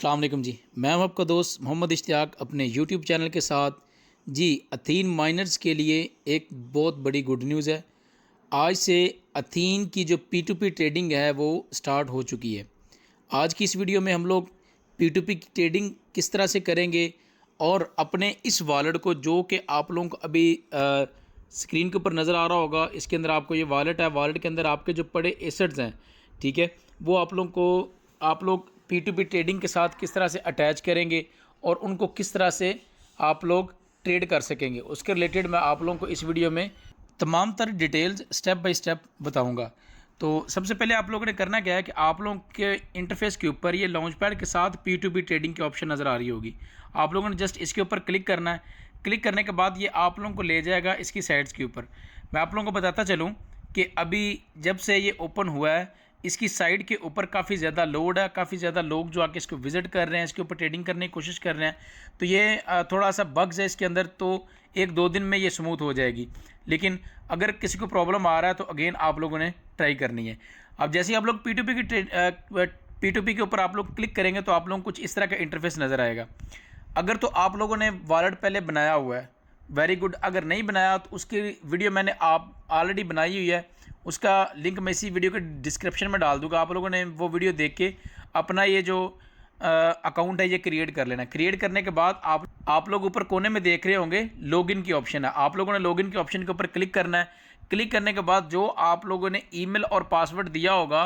अस्सलाम वालेकुम जी। मैं हूं आपका दोस्त मोहम्मद इश्तियाक अपने यूट्यूब चैनल के साथ। जी, अथीन माइनर्स के लिए एक बहुत बड़ी गुड न्यूज़ है। आज से अथीन की जो P2P ट्रेडिंग है वो स्टार्ट हो चुकी है। आज की इस वीडियो में हम लोग P2P की ट्रेडिंग किस तरह से करेंगे और अपने इस वॉलेट को, जो कि आप लोगों को अभी स्क्रीन के ऊपर नज़र आ रहा होगा, इसके अंदर आपको ये वॉलेट है। वॉलेट के अंदर आपके जो पड़े एसेट्स हैं, ठीक है, वो आप लोग P2P ट्रेडिंग के साथ किस तरह से अटैच करेंगे और उनको किस तरह से आप लोग ट्रेड कर सकेंगे, उसके रिलेटेड मैं आप लोगों को इस वीडियो में तमाम तरह डिटेल्स स्टेप बाय स्टेप बताऊंगा। तो सबसे पहले आप लोगों ने करना क्या है कि आप लोगों के इंटरफेस के ऊपर ये लॉन्च पैड के साथ P2P ट्रेडिंग की ऑप्शन नज़र आ रही होगी। आप लोगों ने जस्ट इसके ऊपर क्लिक करना है। क्लिक करने के बाद ये आप लोगों को ले जाएगा इसकी साइट्स के ऊपर। मैं आप लोगों को बताता चलूँ कि अभी जब से ये ओपन हुआ है, इसकी साइट के ऊपर काफ़ी ज़्यादा लोड है, काफ़ी ज़्यादा लोग जो आके इसको विज़िट कर रहे हैं, इसके ऊपर ट्रेडिंग करने की कोशिश कर रहे हैं। तो ये थोड़ा सा बग्स है इसके अंदर, तो 1-2 दिन में ये स्मूथ हो जाएगी। लेकिन अगर किसी को प्रॉब्लम आ रहा है तो अगेन आप लोगों ने ट्राई करनी है। अब जैसे ही आप लोग P2P के ऊपर आप लोग क्लिक करेंगे तो आप लोगों को कुछ इस तरह का इंटरफेस नज़र आएगा। अगर तो आप लोगों ने वॉलेट पहले बनाया हुआ है, वेरी गुड। अगर नहीं बनाया तो उसकी वीडियो मैंने आप ऑलरेडी बनाई हुई है, उसका लिंक मैं इसी वीडियो के डिस्क्रिप्शन में डाल दूंगा। आप लोगों ने वो वीडियो देख के अपना ये जो अकाउंट है ये क्रिएट कर लेना। क्रिएट करने के बाद आप लोग ऊपर कोने में देख रहे होंगे लॉगिन की ऑप्शन है। आप लोगों ने लॉगिन के ऑप्शन के ऊपर क्लिक करना है। क्लिक करने के बाद जो आप लोगों ने ईमेल और पासवर्ड दिया होगा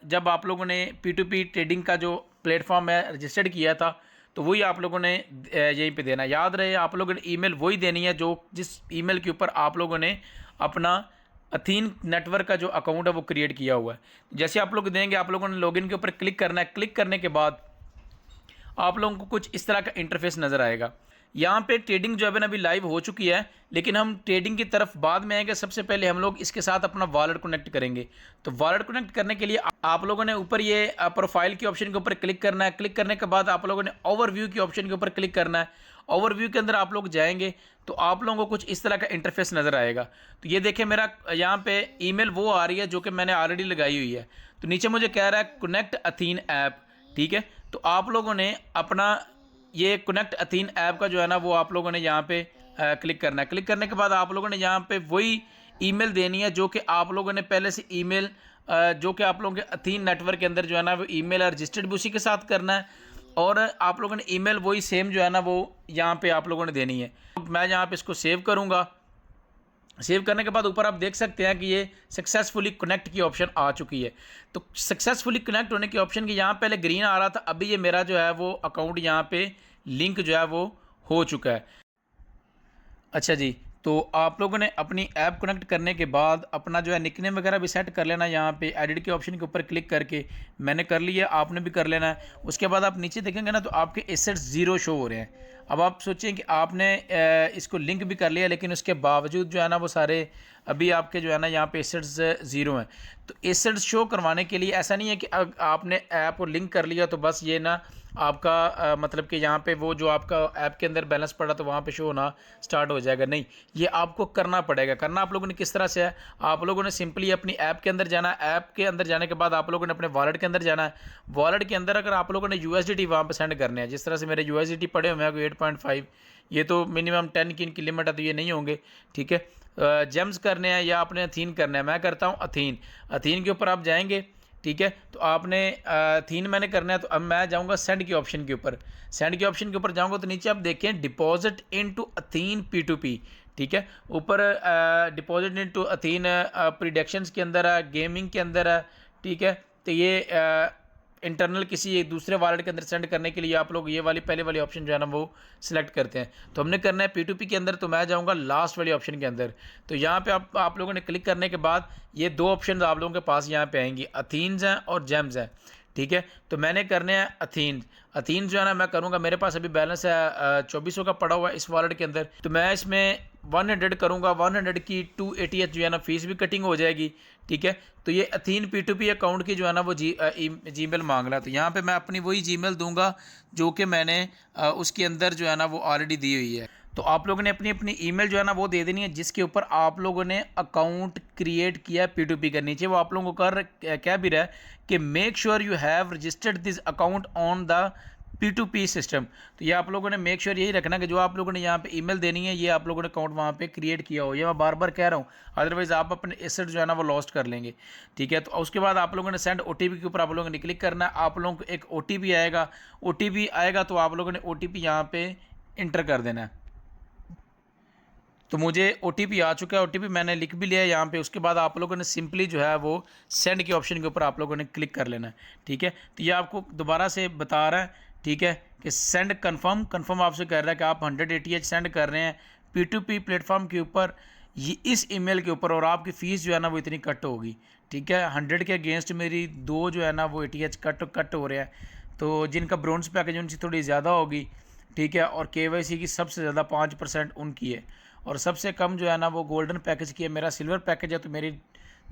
जब आप लोगों ने P2P ट्रेडिंग का जो प्लेटफॉर्म है रजिस्टर्ड किया था, तो वही आप लोगों ने यहीं पे देना। याद रहे, आप लोगों ने ईमेल वही देनी है जो जिस ईमेल के ऊपर आप लोगों ने अपना अथीन नेटवर्क का जो अकाउंट है वो क्रिएट किया हुआ है। जैसे आप लोग देंगे, आप लोगों ने लॉगिन के ऊपर क्लिक करना है। क्लिक करने के बाद आप लोगों को कुछ इस तरह का इंटरफेस नज़र आएगा। यहाँ पे ट्रेडिंग जो है अभी लाइव हो चुकी है, लेकिन हम ट्रेडिंग की तरफ बाद में आएंगे। सबसे पहले हम लोग इसके साथ अपना वॉलेट कनेक्ट करेंगे। तो वॉलेट कनेक्ट करने के लिए आप लोगों ने ऊपर ये प्रोफाइल की ऑप्शन के ऊपर क्लिक करना है। क्लिक करने के बाद आप लोगों ने ओवरव्यू की ऑप्शन के ऊपर क्लिक करना है। ओवरव्यू के अंदर आप लोग जाएंगे तो आप लोगों को कुछ इस तरह का इंटरफेस नज़र आएगा। तो ये देखें, मेरा यहाँ पे ईमेल वो आ रही है जो कि मैंने ऑलरेडी लगाई हुई है। तो नीचे मुझे कह रहा है कनेक्ट अथीन ऐप, ठीक है। तो आप लोगों ने अपना ये कनेक्ट अथीन ऐप का जो है ना वो आप लोगों ने यहाँ पे क्लिक करना है। क्लिक करने के बाद आप लोगों ने यहाँ पे वही ईमेल देनी है जो कि आप लोगों ने पहले से ईमेल जो कि आप लोगों के अथीन नेटवर्क के अंदर जो है ना वो ईमेल है रजिस्टर्ड भी उसी के साथ करना है। और आप लोगों ने ईमेल वही सेम जो है ना वो यहाँ पे आप लोगों ने देनी है। मैं यहाँ पे इसको सेव करूँगा। सेव करने के बाद ऊपर आप देख सकते हैं कि ये सक्सेसफुली कनेक्ट की ऑप्शन आ चुकी है। तो सक्सेसफुली कनेक्ट होने की ऑप्शन की यहाँ पहले ग्रीन आ रहा था, अभी ये मेरा जो है वो अकाउंट यहाँ पे लिंक जो है वो हो चुका है। अच्छा जी, तो आप लोगों ने अपनी ऐप कनेक्ट करने के बाद अपना जो है निकनेम वगैरह भी सेट कर लेना। यहाँ पे एडिट के ऑप्शन के ऊपर क्लिक करके मैंने कर लिया, आपने भी कर लेना है। उसके बाद आप नीचे देखेंगे ना तो आपके एसेट्स ज़ीरो शो हो रहे हैं। अब आप सोचें कि आपने इसको लिंक भी कर लिया, लेकिन उसके बावजूद जो है ना वो सारे अभी आपके जो है ना यहाँ पे एसेट्स ज़ीरो हैं। तो एसेट्स शो करवाने के लिए ऐसा नहीं है कि आपने ऐप को लिंक कर लिया तो बस ये ना आपका मतलब कि यहाँ पे वो जो आपका ऐप के अंदर बैलेंस पड़ा तो वहाँ पे शो होना स्टार्ट हो जाएगा। नहीं, ये आपको करना पड़ेगा। करना आप लोगों ने किस तरह से है, आप लोगों ने सिंपली अपनी ऐप के अंदर जाना है। ऐप के अंदर जाने के बाद आप लोगों ने अपने वॉलेट के अंदर जाना है। वॉलेट के अंदर अगर आप लोगों ने USDT वहाँ पर सेंड करने हैं, जिस तरह से मेरे USDT पड़े हुए हैं 8.5, ये तो मिनिमम 10 की लिमिट है तो ये नहीं होंगे, ठीक है। जेम्स करने हैं या आपने अथीन करना है, मैं करता हूँ अथीन। अथीन के ऊपर आप जाएंगे, ठीक है। तो आपने थीन मैंने करना है, तो अब मैं जाऊंगा सेंड की ऑप्शन के ऊपर। सेंड की ऑप्शन के ऊपर जाऊंगा तो नीचे आप देखें डिपॉजिट इनटू अथीन P2P, ठीक है। ऊपर डिपॉजिट इनटू अथीन प्रिडिक्शंस के अंदर है, गेमिंग के अंदर है, ठीक है। तो ये इंटरनल किसी एक दूसरे वॉलेट के अंदर सेंड करने के लिए आप लोग ये वाली पहले वाली ऑप्शन जो है ना वो सिलेक्ट करते हैं। तो हमने करना है P2P के अंदर, तो मैं जाऊंगा लास्ट वाली ऑप्शन के अंदर। तो यहाँ पे आप लोगों ने क्लिक करने के बाद ये दो ऑप्शन आप लोगों के पास यहाँ पे आएंगी, अथीन्स हैं और जेम्स हैं, ठीक है। तो मैंने करने हैं अथीन। अथीन जो है ना मैं करूँगा, मेरे पास अभी बैलेंस है 2400 का पड़ा हुआ है इस वॉलेट के अंदर। तो मैं इसमें 100 करूँगा। 100 की 288 जो है ना फीस भी कटिंग हो जाएगी, ठीक है। तो ये अथीन P2P अकाउंट की जो है ना वो जीमेल मांग रहा है। तो यहाँ पे मैं अपनी वही जीमेल दूंगा जो कि मैंने उसके अंदर जो है ना वो ऑलरेडी दी हुई है। तो आप लोगों ने अपनी अपनी ईमेल जो है ना वो दे देनी है जिसके ऊपर आप लोगों ने अकाउंट क्रिएट किया है P2P का। नीचे वो आप लोगों को क्या भी रहा है कि make sure you have registered this account on the P2P system. तो ये आप लोगों ने मेक श्योर यही रखना कि जो आप लोगों ने यहाँ पे ईमेल देनी है ये आप लोगों ने अकाउंट वहाँ पे क्रिएट किया हो। ये मैं बार बार कह रहा हूँ, अदरवाइज आप अपने एसेट जो है ना वो लॉस्ट कर लेंगे। ठीक है, तो उसके बाद आप लोगों ने सेंड OTP के ऊपर आप लोगों ने क्लिक करना है। आप लोगों को एक OTP आएगा, OTP आएगा तो आप लोगों ने OTP यहाँ पे इंटर कर देना है। तो मुझे OTP आ चुका है, OTP मैंने लिख भी लिया है यहाँ पे। उसके बाद आप लोगों ने सिंपली जो है वो सेंड के ऑप्शन के ऊपर आप लोगों ने क्लिक कर लेना है। ठीक है, तो ये आपको दोबारा से बता रहा है, ठीक है, कि सेंड कन्फर्म आपसे कह रहा है कि आप 100 ATH सेंड कर रहे हैं P2P प्लेटफॉर्म के ऊपर ये इस ईमेल के ऊपर, और आपकी फ़ीस जो है ना वो इतनी कट होगी। ठीक है, 100 के अगेंस्ट मेरी 2 जो है ना वो ATH कट हो रहे हैं। तो जिनका ब्रोंज पैकेज उनकी थोड़ी ज़्यादा होगी। ठीक है, और KYC की सबसे ज़्यादा 5% उनकी है, और सबसे कम जो है ना वो गोल्डन पैकेज की है। मेरा सिल्वर पैकेज है तो मेरी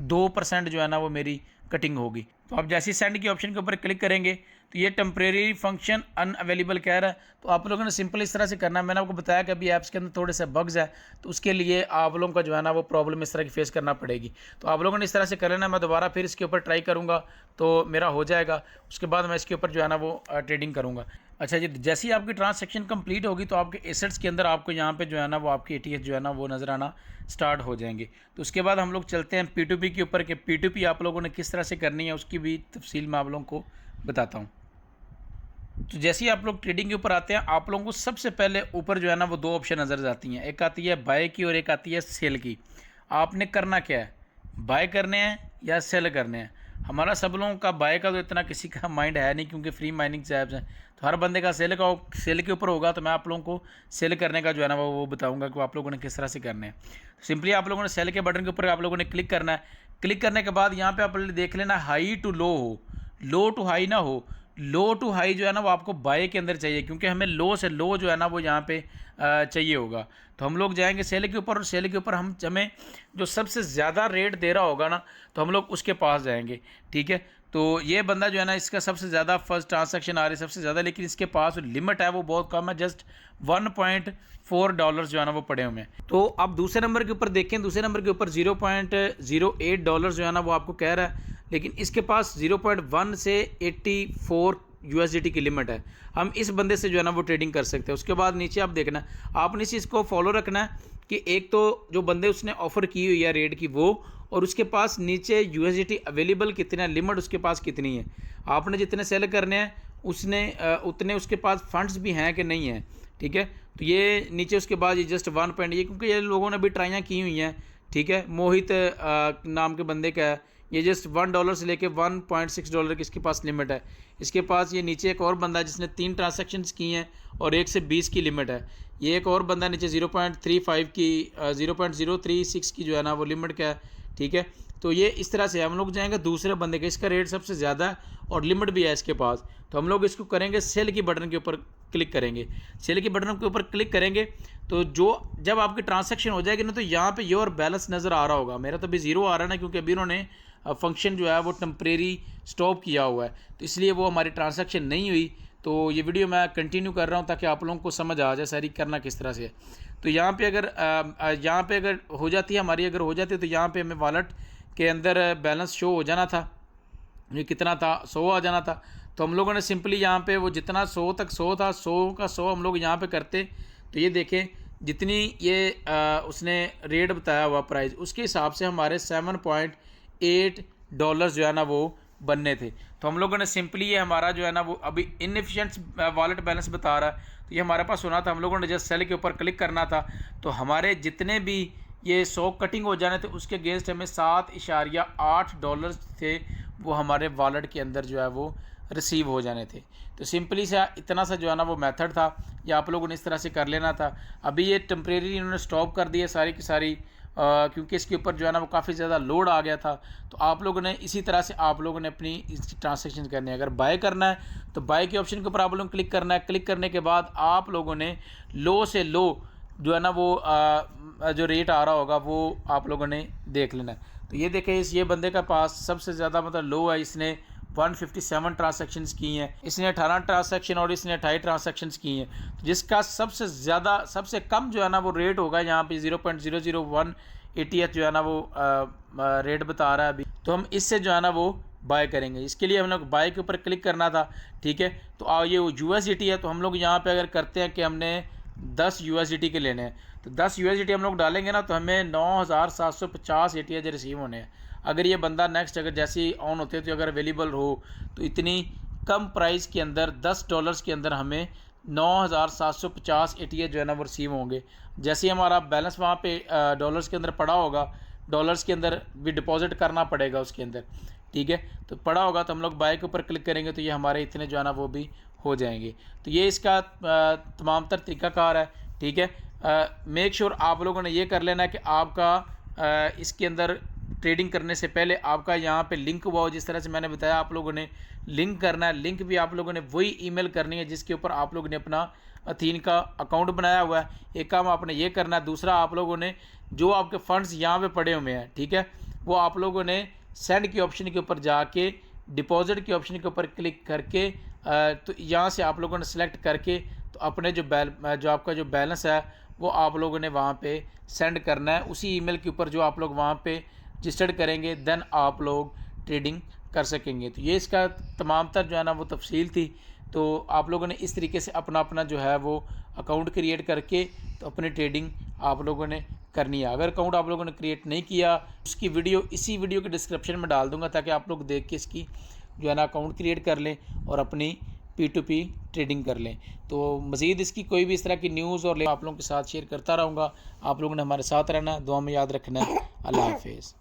2% जो है ना वो मेरी कटिंग होगी। तो आप जैसे ही सेंड के ऑप्शन के ऊपर क्लिक करेंगे तो ये टेम्परेरी फंक्शन अनअवेलेबल कह रहा है। तो आप लोगों ने सिंपल इस तरह से करना है। मैंने आपको बताया कि अभी ऐप्स के अंदर थोड़े से बग्स है, तो उसके लिए आप लोगों का जो है ना वो प्रॉब्लम इस तरह की फेस करना पड़ेगी। तो आप लोगों ने इस तरह से कर लेना। मैं दोबारा फिर इसके ऊपर ट्राई करूँगा तो मेरा हो जाएगा। उसके बाद मैं इसके ऊपर जो है ना वो ट्रेडिंग करूँगा। अच्छा जी, जैसे ही आपकी ट्रांसैक्शन कंप्लीट होगी तो आपके एसेट्स के अंदर आपको यहाँ पे जो है ना वो आपकी ATH जो है ना वो नज़र आना स्टार्ट हो जाएंगे। तो उसके बाद हम लोग चलते हैं P2P के ऊपर कि P2P आप लोगों ने किस तरह से करनी है, उसकी भी तफसील मैं आप लोगों को बताता हूँ। तो जैसे ही आप लोग ट्रेडिंग के ऊपर आते हैं, आप लोगों को सबसे पहले ऊपर जो है ना वो 2 ऑप्शन नज़र आती हैं। एक आती है बाय की और एक आती है सेल की। आपने करना क्या है, बाय करने हैं या सेल करने हैं। हमारा सब लोगों का बाय का तो इतना किसी का माइंड है नहीं, क्योंकि फ्री माइनिंग ऐप्स हैं। तो हर बंदे का सेल के ऊपर होगा। तो मैं आप लोगों को सेल करने का जो है ना वो बताऊंगा कि आप लोगों ने किस तरह से करने हैं। सिंपली आप लोगों ने सेल के बटन के ऊपर आप लोगों ने क्लिक करना है। क्लिक करने के बाद यहाँ पे आप देख लेना हाई टू लो हो, लो टू हाई ना हो। लो टू हाई जो है ना वो आपको बाय के अंदर चाहिए, क्योंकि हमें लो से लो जो है ना वो यहाँ पे चाहिए होगा। तो हम लोग जाएंगे सेल के ऊपर, और सेल के ऊपर हमें जो सबसे ज़्यादा रेट दे रहा होगा ना तो हम लोग उसके पास जाएंगे। ठीक है, तो ये बंदा जो है ना इसका सबसे ज़्यादा फर्स्ट ट्रांसैक्शन आ रही है सबसे ज़्यादा, लेकिन इसके पास लिमिट है वो बहुत कम है, जस्ट $1.4 जो है ना वो पड़े हुए हैं। तो आप दूसरे नंबर के ऊपर देखें, दूसरे नंबर के ऊपर $0.08 जो है ना वो आपको कह रहा है, लेकिन इसके पास 0.1 से 84 USDT की लिमिट है। हम इस बंदे से जो है ना वो ट्रेडिंग कर सकते हैं। उसके बाद नीचे आप देखना, आपने इस चीज़ को फॉलो रखना है कि एक तो जो बंदे उसने ऑफ़र की हुई है रेट की वो, और उसके पास नीचे USDT अवेलेबल कितना है, लिमिट उसके पास कितनी है। आपने जितने सेल करने हैं उतने उसके पास फंड्स भी हैं कि नहीं है। ठीक है, तो ये नीचे उसके बाद ये जस्ट 1 पॉइंट, ये क्योंकि ये लोगों ने भी ट्राइयाँ की हुई हैं। ठीक है, मोहित नाम के बंदे का है, ये जस्ट $1 से लेके $1.6 की इसके पास लिमिट है। इसके पास ये नीचे एक और बंदा है जिसने 3 ट्रांसैक्शंस की हैं और 1 से 20 की लिमिट है। ये एक और बंदा नीचे 0.35 की 0.036 की जो है ना वो लिमिट का है। ठीक है, तो ये इस तरह से हम लोग जाएंगे दूसरे बंदे के, इसका रेट सबसे ज़्यादा है और लिमिट भी है इसके पास। तो हम लोग इसको करेंगे सेल की बटन के ऊपर क्लिक करेंगे। सेल की बटन के ऊपर क्लिक करेंगे तो जब आपकी ट्रांसैक्शन हो जाएगी ना तो यहाँ पे योर बैलेंस नज़र आ रहा होगा। मेरा तो अभी 0 आ रहा है ना, क्योंकि अभी उन्होंने फंक्शन जो है वो टेम्परेरी स्टॉप किया हुआ है, तो इसलिए वो हमारी ट्रांसैक्शन नहीं हुई। तो ये वीडियो मैं कंटिन्यू कर रहा हूँ ताकि आप लोगों को समझ आ जाए सारी करना किस तरह से है। तो यहाँ पे अगर हो जाती है हमारी, अगर हो जाती है तो यहाँ पे हमें वॉलेट के अंदर बैलेंस शो हो जाना था। ये कितना था, 100 आ जाना था। तो हम लोगों ने सिंपली यहाँ पे वो जितना 100 तक 100 था, 100 का 100 हम लोग यहाँ पे करते। तो ये देखें जितनी ये उसने रेट बताया हुआ प्राइस, उसके हिसाब से हमारे $7.8 जो है ना वो बनने थे। तो हम लोगों ने सिंपली ये हमारा जो है ना वो अभी इनएफिशिएंट वॉलेट बैलेंस बता रहा है, तो ये हमारे पास होना था। हम लोगों ने जस्ट सेल के ऊपर क्लिक करना था, तो हमारे जितने भी ये 100 कटिंग हो जाने थे उसके अगेंस्ट हमें $7.8 थे वो हमारे वॉलेट के अंदर जो है वो रिसीव हो जाने थे। तो सिंपली सा इतना सा जो है ना वो मेथड था, ये आप लोगों ने इस तरह से कर लेना था। अभी ये टेम्परेरी इन्होंने स्टॉप कर दी है सारी की सारी, क्योंकि इसके ऊपर जो है ना वो काफ़ी ज़्यादा लोड आ गया था। तो आप लोगों ने इसी तरह से आप लोगों ने अपनी इसकी ट्रांसैक्शन करनी है। अगर बाय करना है तो बाय के ऑप्शन के ऊपर आप लोगों ने क्लिक करना है। क्लिक करने के बाद आप लोगों ने लो से लो जो है ना वो जो रेट आ रहा होगा वो आप लोगों ने देख लेना है। तो ये देखें ये बंदे का पास सबसे ज़्यादा मतलब लो है, इसने 157 ट्रांसैक्शंस की हैं, इसने 18 ट्रांसैक्शन और इसने 28 ट्रांसैक्शंस की हैं। तो जिसका सबसे ज़्यादा सबसे कम जो है ना वो रेट होगा यहाँ पे 0.001 ATH जो है ना वो रेट बता रहा है अभी। तो हम इससे जो है ना वो बाय करेंगे। इसके लिए हम लोग बाय के ऊपर क्लिक करना था, ठीक है। तो ये USDT है, तो हम लोग यहाँ पे अगर करते हैं कि हमने 10 USDT के लेने हैं, तो 10 USDT हम लोग डालेंगे ना, तो हमें 9750 ATH रिसीव होने हैं। अगर ये बंदा नेक्स्ट अगर जैसे ही ऑन होते तो अगर अवेलेबल हो तो इतनी कम प्राइस के अंदर $10 के अंदर हमें 9750 ATH जो है ना वो रिसीव होंगे। जैसे ही हमारा बैलेंस वहाँ पे डॉलर्स के अंदर पड़ा होगा, डॉलर्स के अंदर भी डिपॉजिट करना पड़ेगा उसके अंदर, ठीक है। तो पड़ा होगा तो हम लोग बाय के ऊपर क्लिक करेंगे तो ये हमारे इतने जो है ना वो भी हो जाएंगे। तो ये इसका तमाम तर तरीक़ाकार है, ठीक है। मेक श्योर आप लोगों ने ये कर लेना है कि आपका इसके अंदर ट्रेडिंग करने से पहले आपका यहाँ पे लिंक हुआ हो, जिस तरह से मैंने बताया आप लोगों ने लिंक करना है। लिंक भी आप लोगों ने वही ईमेल करनी है जिसके ऊपर आप लोगों ने अपना अथीन का अकाउंट बनाया हुआ है। एक काम आपने ये करना है। दूसरा, आप लोगों ने जो आपके फ़ंड्स यहाँ पे पड़े हुए हैं, ठीक है, वो आप लोगों ने सेंड के ऑप्शन के ऊपर जाके डिपॉजिट के ऑप्शन के ऊपर क्लिक करके तो यहाँ से आप लोगों ने सेलेक्ट करके तो अपने जो आपका जो बैलेंस है वो आप लोगों ने वहाँ पे सेंड करना है उसी ईमेल के ऊपर जो आप लोग वहाँ पे रजिस्टर्ड करेंगे, देन आप लोग ट्रेडिंग कर सकेंगे। तो ये इसका तमाम तर जो है ना वो तफसील थी। तो आप लोगों ने इस तरीके से अपना जो है वो अकाउंट क्रिएट करके तो अपनी ट्रेडिंग आप लोगों ने करनी है। अगर अकाउंट आप लोगों ने क्रिएट नहीं किया, उसकी वीडियो इसी वीडियो के डिस्क्रिप्शन में डाल दूंगा ताकि आप लोग देख के इसकी जो है ना अकाउंट क्रिएट कर लें और अपनी P2P ट्रेडिंग कर लें। तो मज़ीद इसकी कोई भी इस तरह की न्यूज़ और आप लोगों के साथ शेयर करता रहूँगा। आप लोगों ने हमारे साथ रहना, दुआ में याद रखना है। अल्लाह हाफिज़।